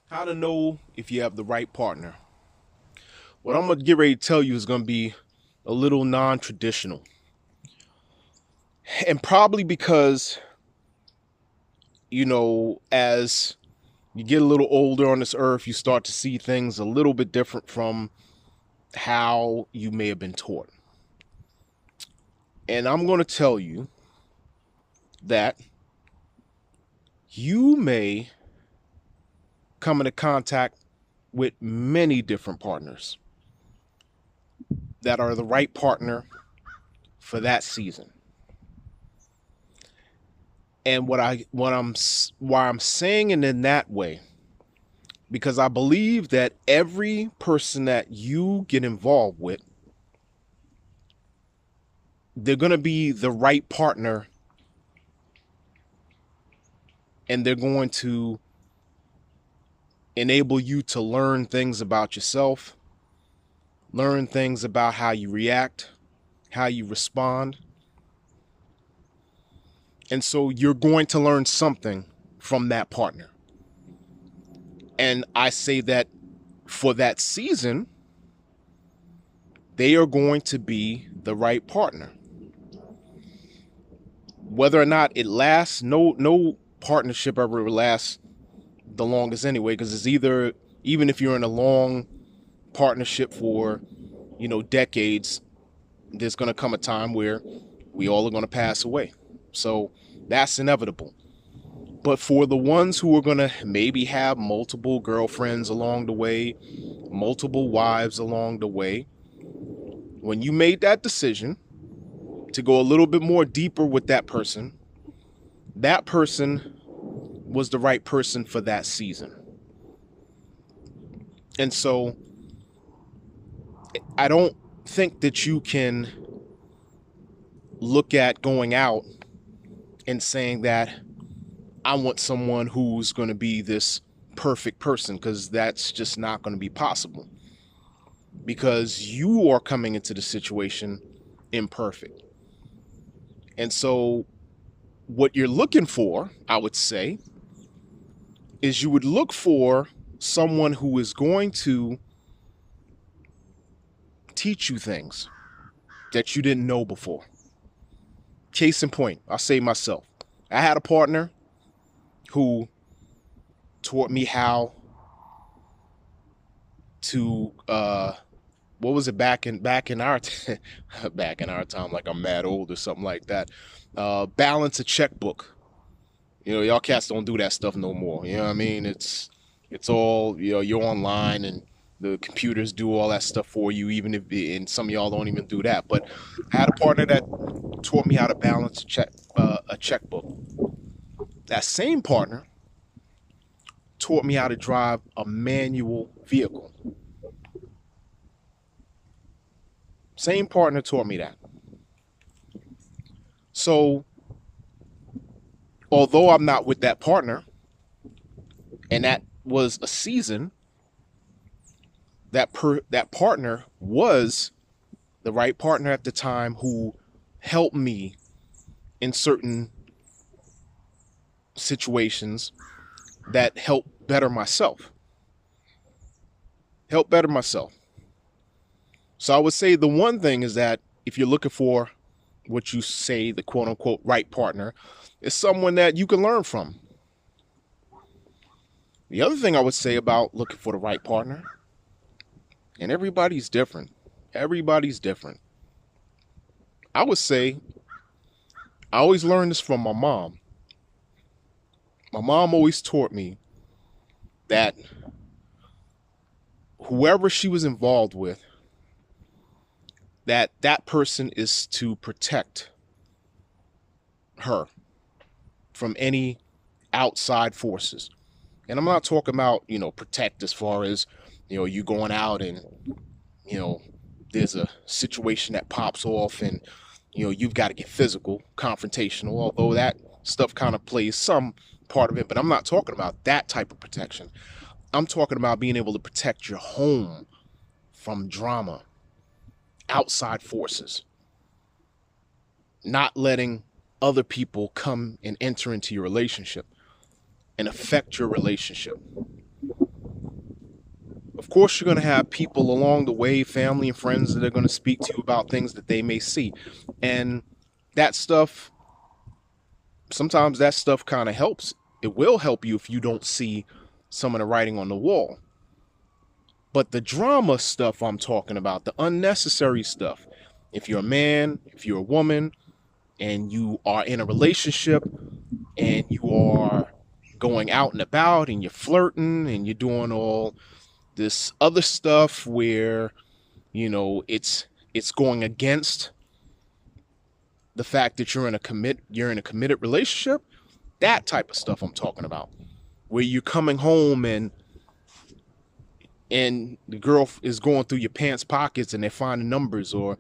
How to know if you have the right partner. What I'm going to get ready to tell you is going to be a little non traditional. And probably because, as you get a little older on this earth, you start to see things a little bit different from how you may have been taught. And I'm going to tell you that you may come into contact with many different partners that are the right partner for that season. And why I'm saying it in that way, because I believe that every person that you get involved with, they're going to be the right partner, and they're going to enable you to learn things about yourself, learn things about how you react, how you respond. And so you're going to learn something from that partner. And I say that for that season, they are going to be the right partner. Whether or not it lasts, no partnership ever lasts the longest anyway, because it's either, even if you're in a long partnership for, decades, there's going to come a time where we all are going to pass away. So that's inevitable. But for the ones who are going to maybe have multiple girlfriends along the way, multiple wives along the way, when you made that decision to go a little bit more deeper with that person was the right person for that season. And so I don't think that you can look at going out and saying that I want someone who's going to be this perfect person, because that's just not going to be possible, because you are coming into the situation imperfect. And so what you're looking for, I would say, is you would look for someone who is going to teach you things that you didn't know before. Case in point, I'll say myself. I had a partner who taught me how to what was it back in our back in our time, like I'm mad old or something like that. Balance a checkbook. Y'all cats don't do that stuff no more. You know what I mean? It's all, you're online and the computers do all that stuff for you, even if, and some of y'all don't even do that. But I had a partner that taught me how to balance a checkbook. That same partner taught me how to drive a manual vehicle. Same partner taught me that. So, although I'm not with that partner, and that was a season, that partner was the right partner at the time, who helped me in certain situations that help better myself. Help better myself. So I would say the one thing is that if you're looking for what you say the quote unquote right partner, is someone that you can learn from. The other thing I would say about looking for the right partner, and everybody's different. Everybody's different. I would say, I always learned this from my mom. My mom always taught me that whoever she was involved with, that person is to protect her from any outside forces. And I'm not talking about, protect as far as, you going out and, there's a situation that pops off and, you've got to get physical, confrontational, although that stuff kind of plays some part of it. But I'm not talking about that type of protection. I'm talking about being able to protect your home from drama, outside forces, not letting other people come and enter into your relationship and affect your relationship. Of course, you're going to have people along the way, family and friends, that are going to speak to you about things that they may see. And that stuff, sometimes that stuff kind of helps. It will help you if you don't see some of the writing on the wall. But the drama stuff I'm talking about, the unnecessary stuff, if you're a man, if you're a woman, and you are in a relationship and you are going out and about and you're flirting and you're doing all this other stuff where, it's going against the fact that you're in a committed relationship, that type of stuff I'm talking about, where you're coming home and the girl is going through your pants pockets and they're finding numbers, or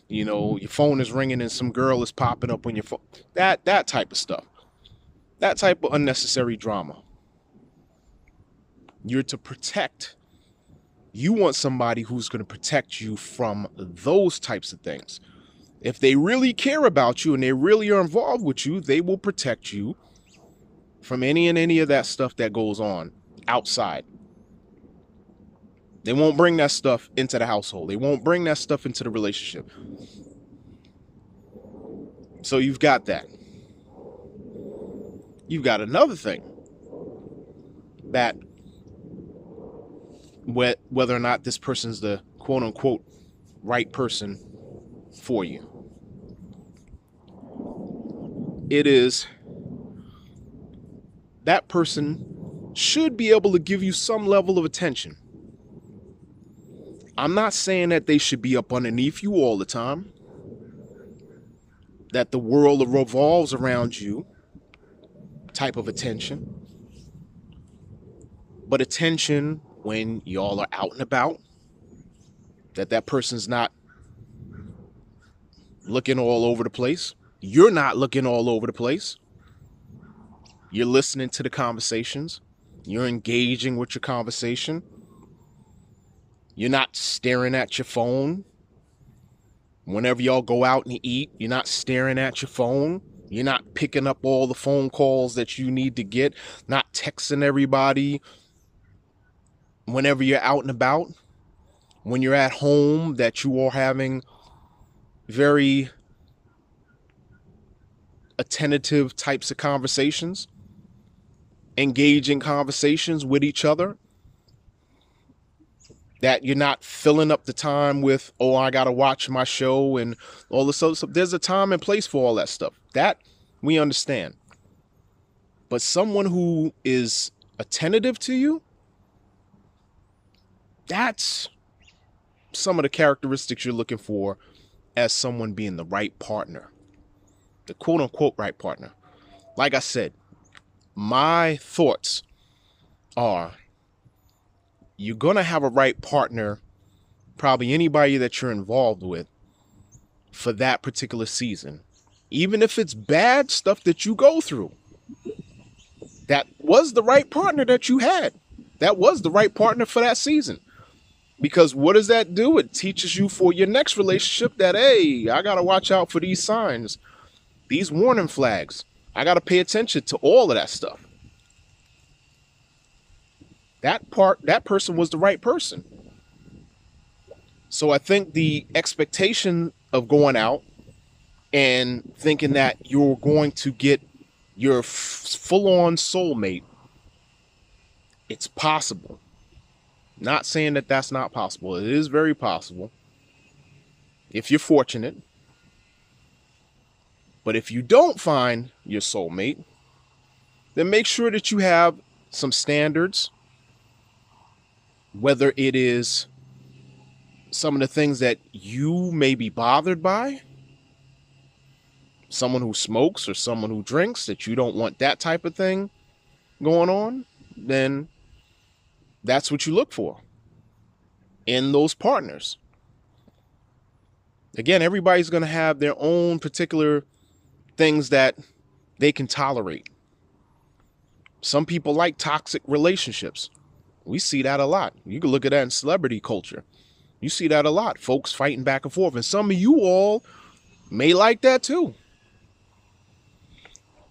your phone is ringing and some girl is popping up on your phone. That type of stuff, that type of unnecessary drama. You're to protect. You want somebody who's going to protect you from those types of things. If they really care about you and they really are involved with you, they will protect you from any of that stuff that goes on outside. They won't bring that stuff into the household. They won't bring that stuff into the relationship. So you've got that. You've got another thing, that whether or not this person's the quote unquote right person for you. It is that person should be able to give you some level of attention. I'm not saying that they should be up underneath you all the time, that the world revolves around you type of attention, but attention when y'all are out and about, that person's not looking all over the place. You're not looking all over the place. You're listening to the conversations. You're engaging with your conversation. You're not staring at your phone. Whenever y'all go out and eat, you're not staring at your phone. You're not picking up all the phone calls that you need to get, not texting everybody. Whenever you're out and about, when you're at home, that you are having very attentive types of conversations, engaging conversations with each other, that you're not filling up the time with, oh, I got to watch my show and all this other stuff. There's a time and place for all that stuff. That we understand. But someone who is attentive to you, that's some of the characteristics you're looking for as someone being the right partner, the quote unquote right partner. Like I said, my thoughts are, you're going to have a right partner, probably anybody that you're involved with, for that particular season. Even if it's bad stuff that you go through, that was the right partner that you had. That was the right partner for that season. Because what does that do? It teaches you for your next relationship that, hey, I got to watch out for these signs, these warning flags. I got to pay attention to all of that stuff. That person was the right person. So I think the expectation of going out and thinking that you're going to get your full-on soulmate, it's possible. Not saying that that's not possible. It is very possible if you're fortunate. But if you don't find your soulmate, then make sure that you have some standards, whether it is some of the things that you may be bothered by, someone who smokes or someone who drinks, that you don't want that type of thing going on, then that's what you look for in those partners. Again, everybody's going to have their own particular things that they can tolerate. Some people like toxic relationships. We see that a lot. You can look at that in celebrity culture. You see that a lot. Folks fighting back and forth. And some of you all may like that too.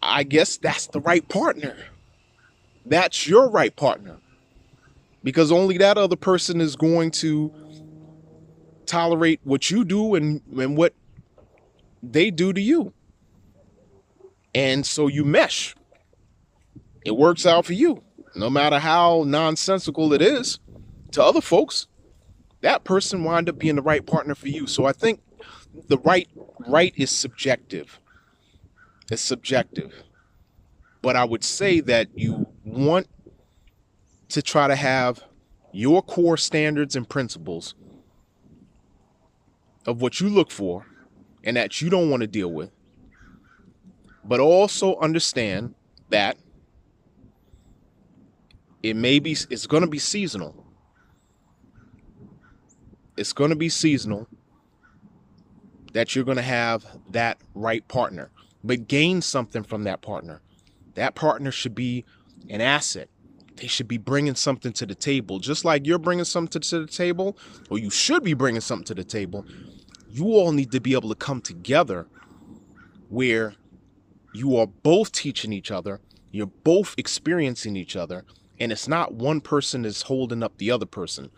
I guess that's the right partner. That's your right partner. because only that other person is going to tolerate what you do and what they do to you. And so you mesh. It works out for you. No matter how nonsensical it is to other folks, that person wind up being the right partner for you. So I think the right is subjective. It's subjective. But I would say that you want to try to have your core standards and principles of what you look for and that you don't want to deal with. But also understand that it's going to be seasonal. It's going to be seasonal that you're going to have that right partner, but gain something from that partner. That partner should be an asset. They should be bringing something to the table, just like you're bringing something to the table, or you should be bringing something to the table. You all need to be able to come together where you are both teaching each other, you're both experiencing each other, and it's not one person is holding up the other person.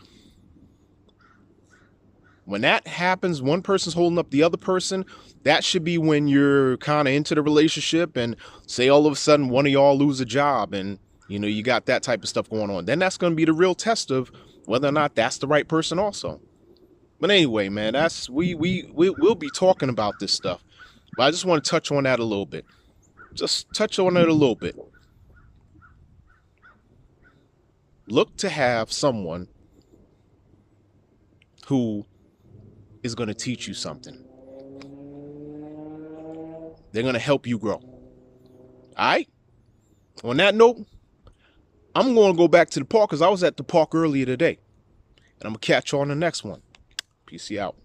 When that happens, one person's holding up the other person, that should be when you're kind of into the relationship and say all of a sudden one of y'all lose a job and you got that type of stuff going on. Then that's going to be the real test of whether or not that's the right person also. But anyway, man, we'll be talking about this stuff. But I just want to touch on that a little bit. Just touch on it a little bit. Look to have someone who is going to teach you something. They're going to help you grow. All right? On that note, I'm going to go back to the park because I was at the park earlier today. And I'm going to catch you on the next one. Peace out.